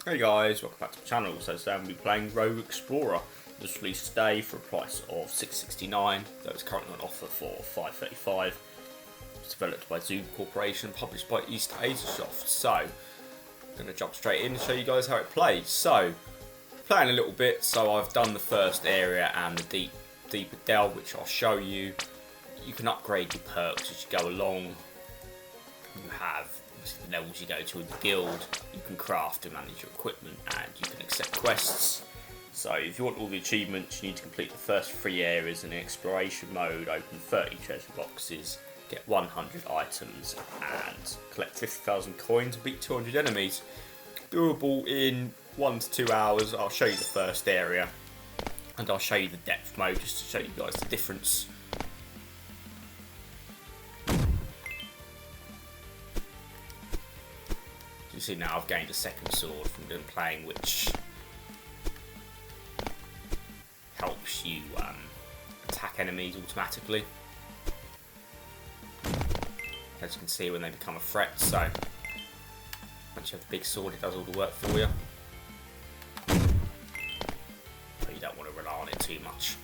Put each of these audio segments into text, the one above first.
Hey guys, welcome back to the channel. So today we'll be playing Rogue Explorer. It was released today for a price of $6.69, though it's currently on offer for $5.35. It's developed by Zoom Corporation, published by East Asiasoft. So, I'm going to jump straight in and show you guys how it plays. So, playing a little bit, so I've done the first area and the deeper delve, which I'll show you. You can upgrade your perks as you go along. You have the levels you go to in the guild, you can craft and manage your equipment, and you can accept quests. So if you want all the achievements, you need to complete the first 3 areas in exploration mode, open 30 treasure boxes, get 100 items, and collect 50,000 coins and beat 200 enemies. Doable in 1 to 2 hours. I'll show you the first area, and I'll show you the depth mode just to show you guys the difference. You see now I've gained a second sword from them playing, which helps you attack enemies automatically, as you can see when they become a threat. So once you have the big sword, it does all the work for you, but you don't want to rely on it too much.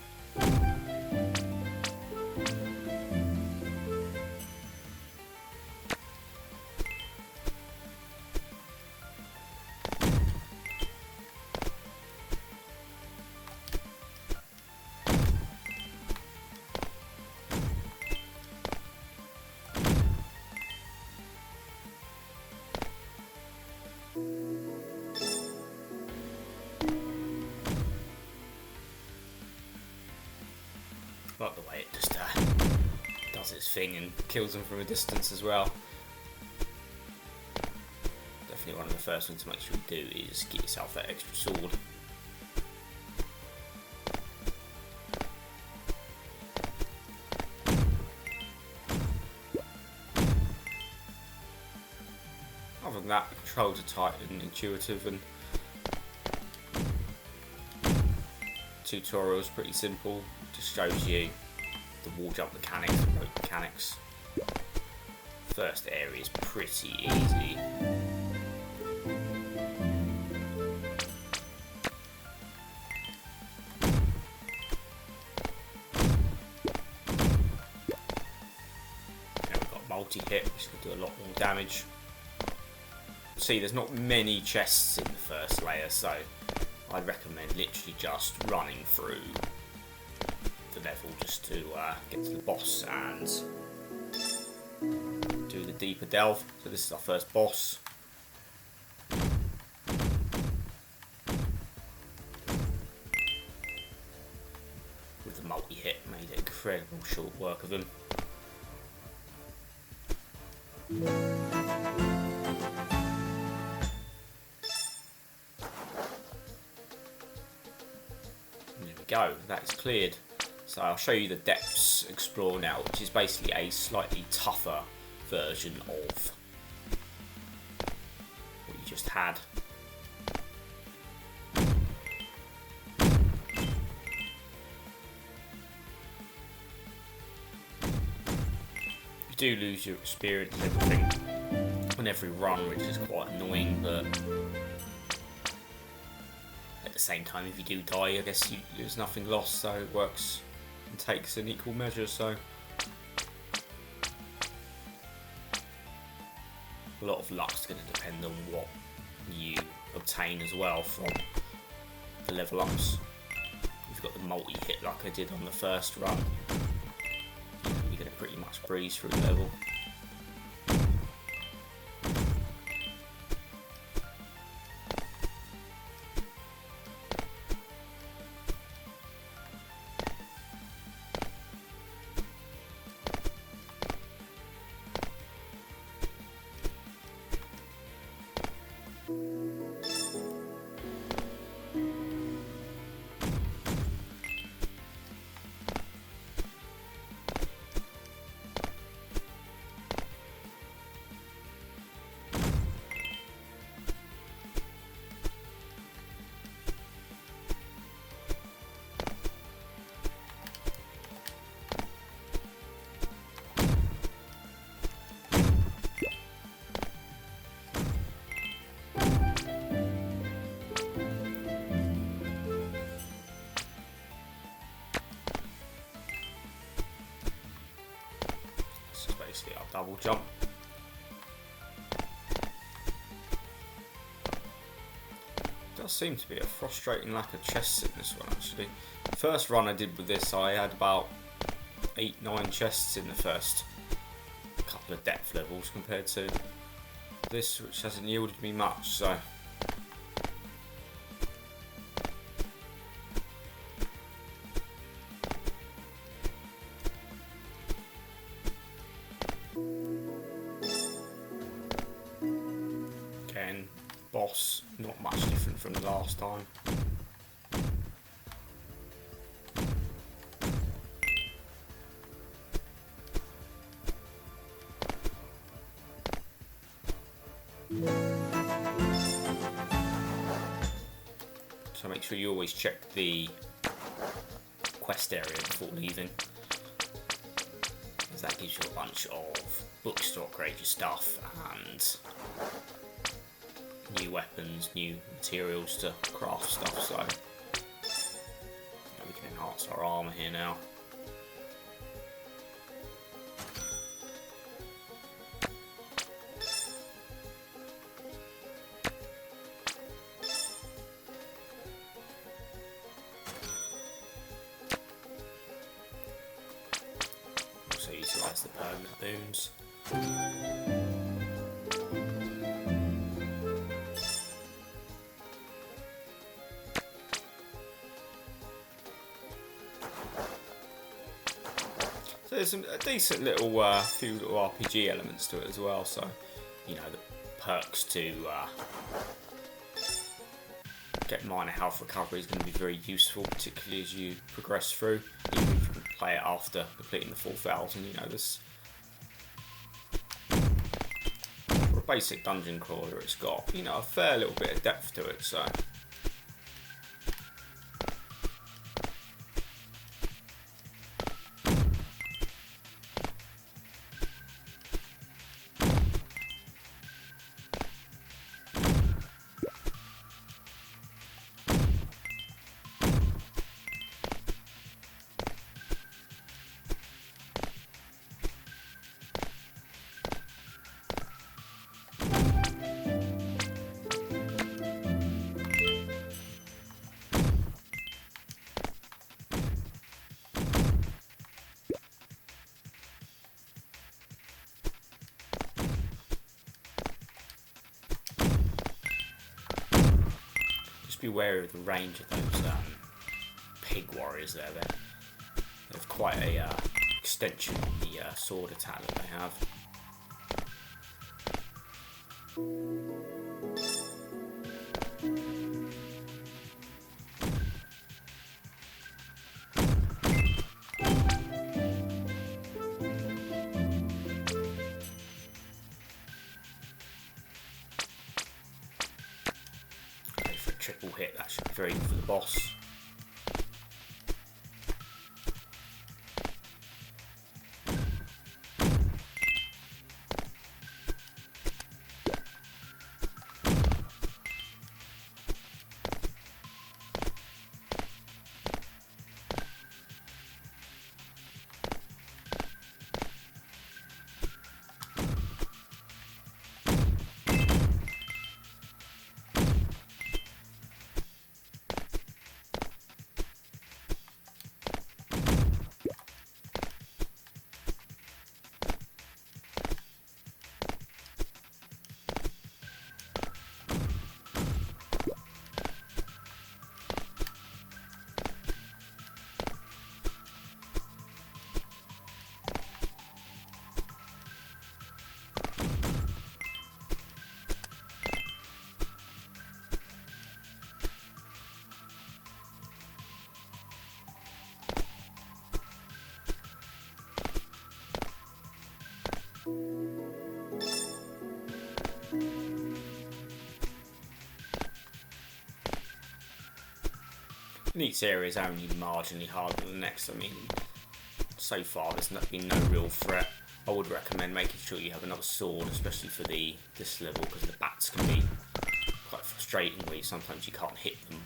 I like the way it just does its thing and kills them from a distance as well. Definitely one of the first things to make sure you do is get yourself that extra sword. Other than that, the controls are tight and intuitive, and tutorial is pretty simple. Just shows you the wall jump mechanics, the rope mechanics. First area is pretty easy. Now we've got multi-hit, which will do a lot more damage. See, there's not many chests in the first layer, so I'd recommend literally just running through the level just to get to the boss and do the deeper delve. So this is our first boss. With the multi-hit, made it incredible short work of him. There we go, that is cleared. So I'll show you the depths explore now, which is basically a slightly tougher version of what you just had. You do lose your experience and everything on every run, which is quite annoying, but at the same time, if you do die, I guess there's nothing lost, so it works and takes in equal measure. So a lot of luck's going to depend on what you obtain as well from the level ups. If you've got the multi-hit like I did on the first run, you're going to pretty much breeze through the level. double jump. Does seem to be a frustrating lack of chests in this one actually. The first run I did with this, I had about 8-9 chests in the first couple of depth levels compared to this, which hasn't yielded me much, so again, boss not much different from the last time. So make sure you always check the quest area before leaving, as that gives you a bunch of books to upgrade your stuff and new weapons, new materials to craft stuff, so we can enhance our armour here now. Also utilise the permanent boons. So there's a decent little few little RPG elements to it as well. So, you know, the perks to get minor health recovery is going to be very useful, particularly as you progress through. Even if you can play it after completing the 4,000, you know, this for a basic dungeon crawler, it's got, you know, a fair little bit of depth to it. So. Be wary of the range of those pig warriors there. They have quite a extension on the sword attack that they have. Triple hit, that should be very good for the boss. Each area is only marginally harder than the next. I mean, so far there's been no real threat. I would recommend making sure you have another sword, especially for this level, because the bats can be quite frustrating where sometimes you can't hit them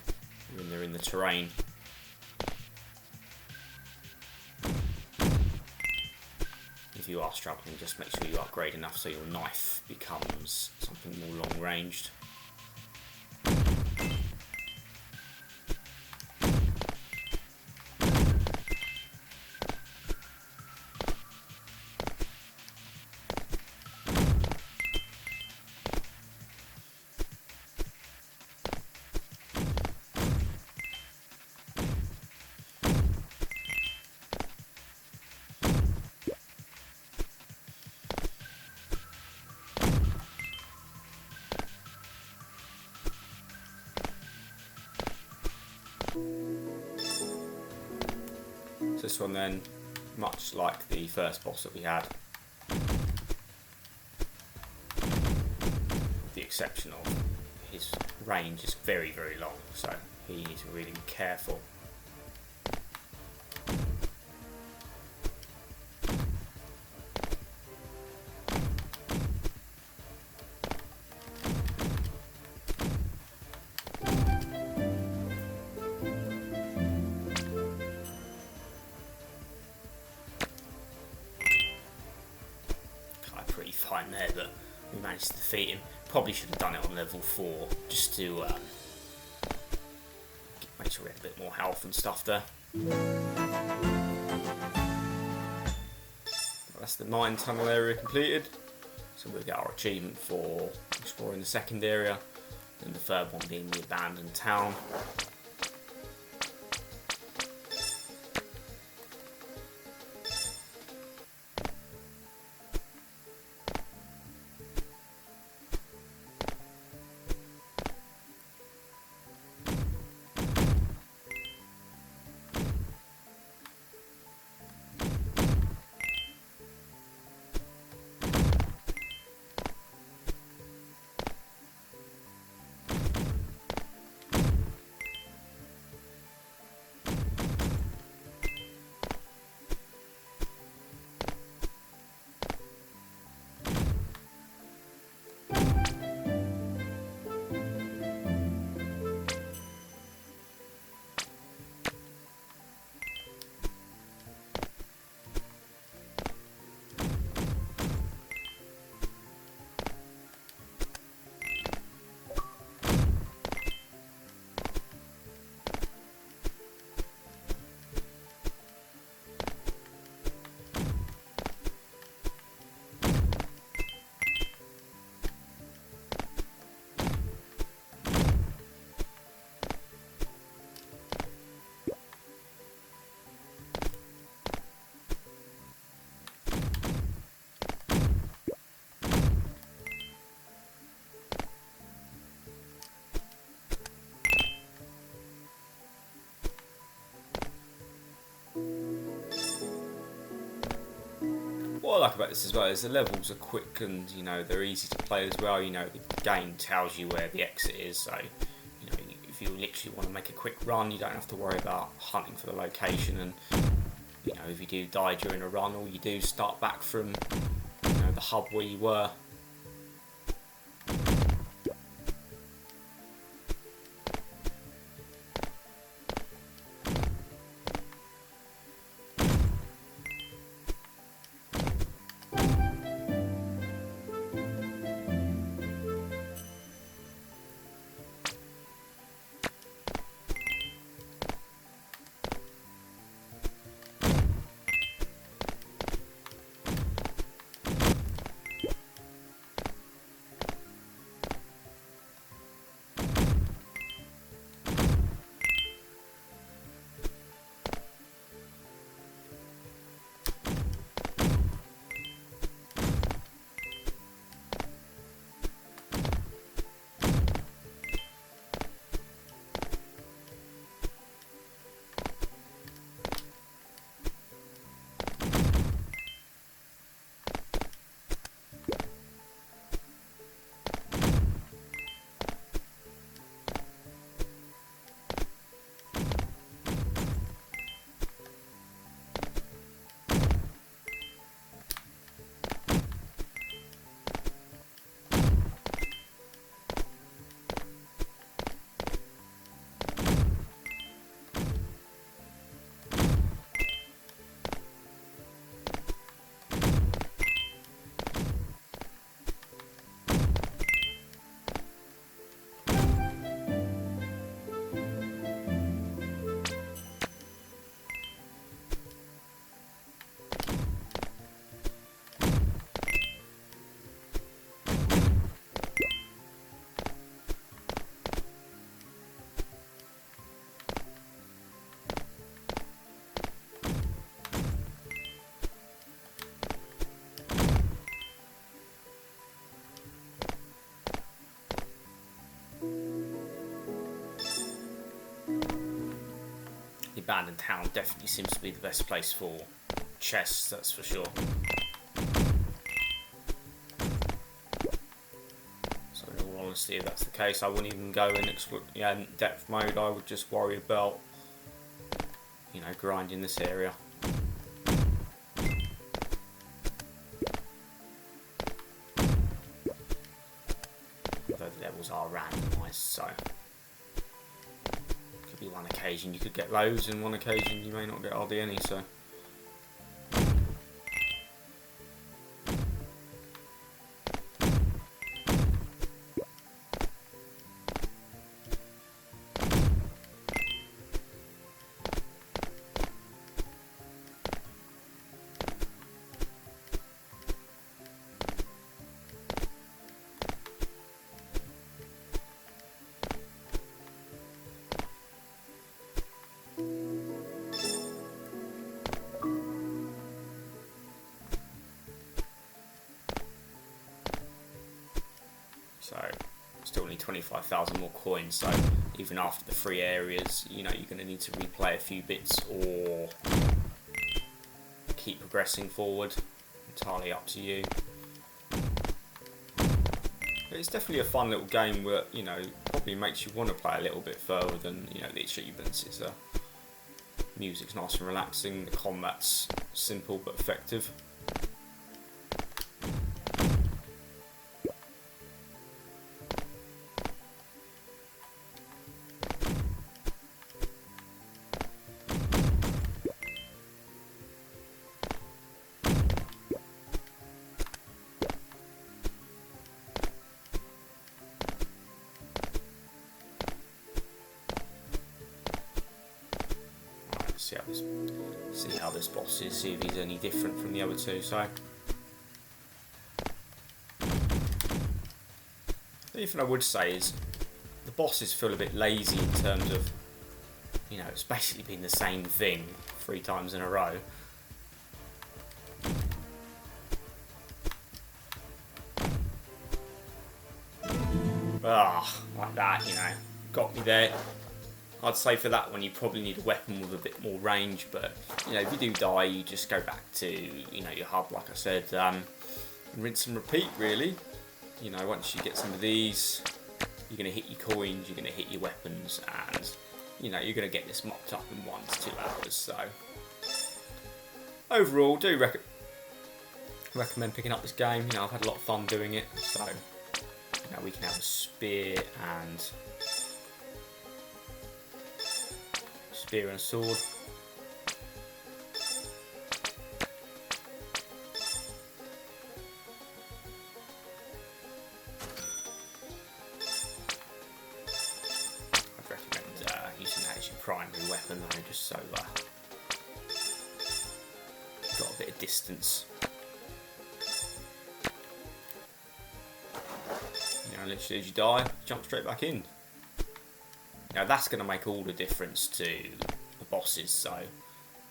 when they're in the terrain. If you are struggling, just make sure you upgrade enough so your knife becomes something more long ranged. This one then, much like the first boss that we had, the exception of his range is very, very long, so he needs to really be careful. Pretty fine there, but we managed to defeat him. Probably should have done it on level 4 just to make sure we had a bit more health and stuff there. That's the mine tunnel area completed, so we'll get our achievement for exploring the second area, and the third one being the abandoned town. What I like about this as well is the levels are quick and they're easy to play as well. The game tells you where the exit is, so if you literally want to make a quick run, you don't have to worry about hunting for the location. And if you do die during a run, all you do is start back from the hub where you were. abandoned town definitely seems to be the best place for chests, that's for sure. So in all honesty, if that's the case, I wouldn't even go in depth mode. I would just worry about, you know, grinding this area. Although the levels are randomized, so could be one occasion you could get loads, and one occasion you may not get hardly any. So. So, still need 25,000 more coins, so even after the free areas, you know, you're going to need to replay a few bits or keep progressing forward. Entirely up to you. But it's definitely a fun little game where, you know, probably makes you want to play a little bit further than, you know, the achievements. It's music's nice and relaxing, the combat's simple but effective. See how this boss is, see if he's any different from the other two. So, the only thing I would say is the bosses feel a bit lazy in terms of, you know, it's basically been the same thing 3 times in a row. Like that, you know, got me there. I'd say for that one you probably need a weapon with a bit more range, but you know, if you do die, you just go back to, you know, your hub, like I said, rinse and repeat really. You know, once you get some of these, you're going to hit your coins, you're going to hit your weapons, and you know, you're going to get this mopped up in 1 to 2 hours. So overall, do recommend picking up this game. You know, I've had a lot of fun doing it, so you know, we can have a spear and a sword. I'd recommend using that as your primary weapon though, just so you've got a bit of distance. You know, literally as you die, jump straight back in. Now that's going to make all the difference to the bosses. So,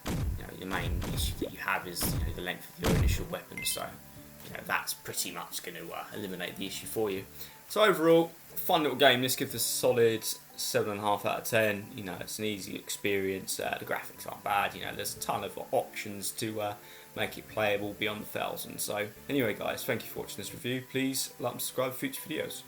you know, your main issue that you have is, you know, the length of your initial weapon. So, you know, that's pretty much going to eliminate the issue for you. So overall, fun little game. This gives us a solid 7.5 out of 10. You know, it's an easy experience. The graphics aren't bad. You know, there's a ton of options to make it playable beyond the 1,000. So anyway, guys, thank you for watching this review. Please like and subscribe for future videos.